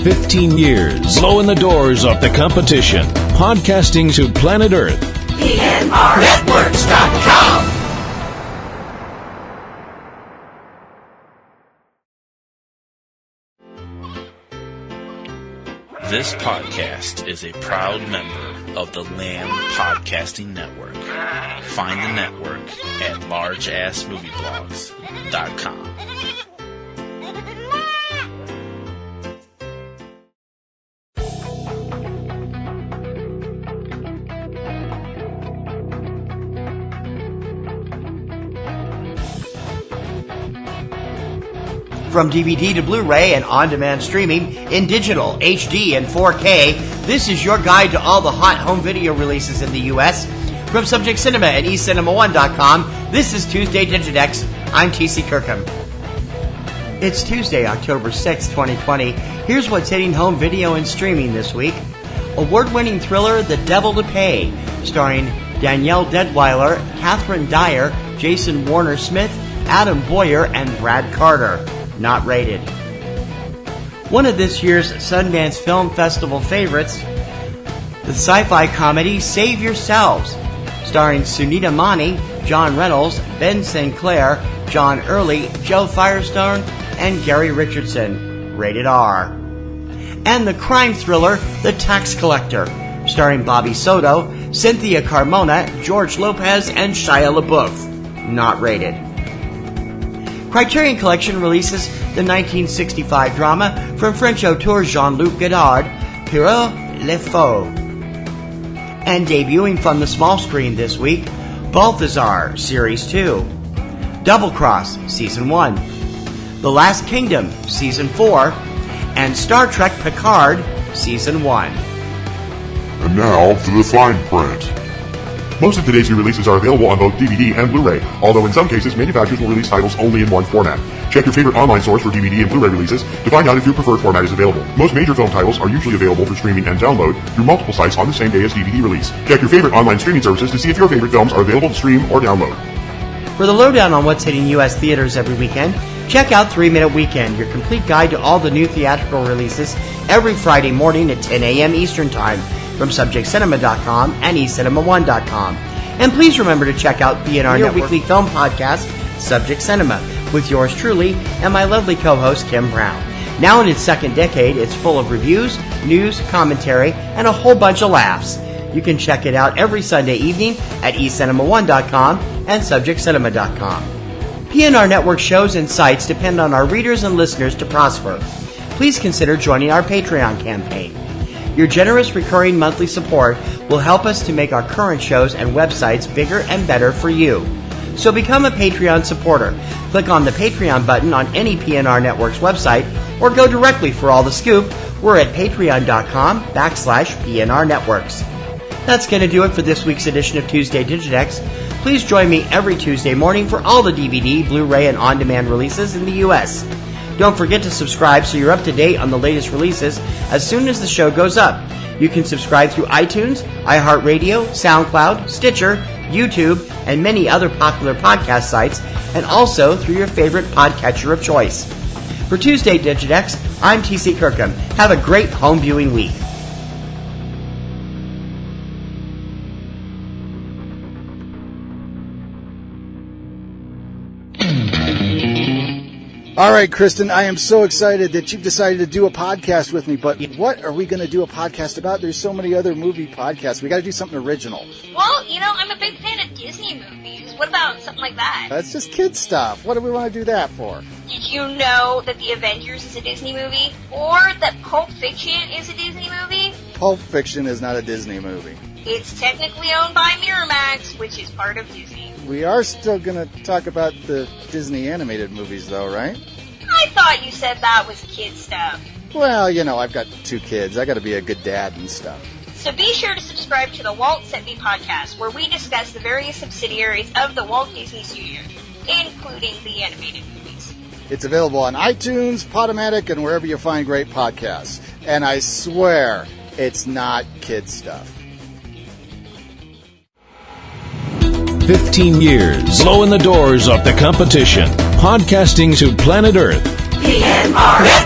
15 years, blowing the doors off the competition. Podcasting to planet Earth. PNRNetworks.com. This podcast is a proud member of the Lamb Podcasting Network. Find the network at largeassmovieblogs.com. From DVD to Blu-ray and on-demand streaming in digital, HD, and 4K, this is your guide to all the hot home video releases in the U.S. From Subject Cinema and eCinemaOne.com, this is Tuesday Digidex. I'm T.C. Kirkham. It's Tuesday, October 6, 2020. Here's what's hitting home video and streaming this week. Award-winning thriller The Devil to Pay, starring Danielle Deadweiler, Catherine Dyer, Jason Warner-Smith, Adam Boyer, and Brad Carter. Not rated. One of this year's Sundance Film Festival favorites, the sci-fi comedy Save Yourselves, starring Sunita Mani, John Reynolds, Ben Sinclair, John Early, Joe Firestone, and Gary Richardson. Rated R. And the crime thriller The Tax Collector, starring Bobby Soto, Cynthia Carmona, George Lopez, and Shia LaBeouf. Not rated. Criterion Collection releases the 1965 drama from French auteur Jean-Luc Godard, Pierrot Le Faux. And debuting from the small screen this week, Balthazar Series 2, Double Cross Season 1, The Last Kingdom Season 4, and Star Trek Picard Season 1. And now for the fine print. Most of today's new releases are available on both DVD and Blu-ray, although in some cases manufacturers will release titles only in one format. Check your favorite online source for DVD and Blu-ray releases to find out if your preferred format is available. Most major film titles are usually available for streaming and download through multiple sites on the same day as DVD release. Check your favorite online streaming services to see if your favorite films are available to stream or download. For the lowdown on what's hitting U.S. theaters every weekend, check out 3 Minute Weekend, your complete guide to all the new theatrical releases every Friday morning at 10 a.m. Eastern Time from subjectcinema.com and eCinemaOne.com. And please remember to check out PNR Networks' weekly film podcast, Subject Cinema, with yours truly and my lovely co-host, Kim Brown. Now in its second decade, it's full of reviews, news, commentary, and a whole bunch of laughs. You can check it out every Sunday evening at eCinemaOne.com and subjectcinema.com. PNR Network shows and sites depend on our readers and listeners to prosper. Please consider joining our Patreon campaign. Your generous recurring monthly support will help us to make our current shows and websites bigger and better for you. So become a Patreon supporter. Click on the Patreon button on any PNR Networks website or go directly for all the scoop. We're at patreon.com/PNR Networks. That's going to do it for this week's edition of Tuesday Digidex. Please join me every Tuesday morning for all the DVD, Blu-ray, and on-demand releases in the U.S. Don't forget to subscribe so you're up to date on the latest releases as soon as the show goes up. You can subscribe through iTunes, iHeartRadio, SoundCloud, Stitcher, YouTube, and many other popular podcast sites, and also through your favorite podcatcher of choice. For Tuesday Digidex, I'm T.C. Kirkham. Have a great home viewing week. All right, Kristen, I am so excited that you've decided to do a podcast with me, but what are we going to do a podcast about? There's so many other movie podcasts. We got to do something original. Well, I'm a big fan of Disney movies. What about something like that? That's just kid stuff. What do we want to do that for? Did you know that The Avengers is a Disney movie? Or that Pulp Fiction is a Disney movie? Pulp Fiction is not a Disney movie. It's technically owned by Miramax, which is part of Disney. We are still going to talk about the Disney animated movies, though, right? I thought you said that was kid stuff. Well, I've got 2 kids. I got to be a good dad and stuff. So be sure to subscribe to the Walt Sent Me podcast, where we discuss the various subsidiaries of the Walt Disney Studios, including the animated movies. It's available on iTunes, Podomatic, and wherever you find great podcasts. And I swear, it's not kid stuff. 15 years, blowing the doors off the competition. Podcasting to planet Earth. PNR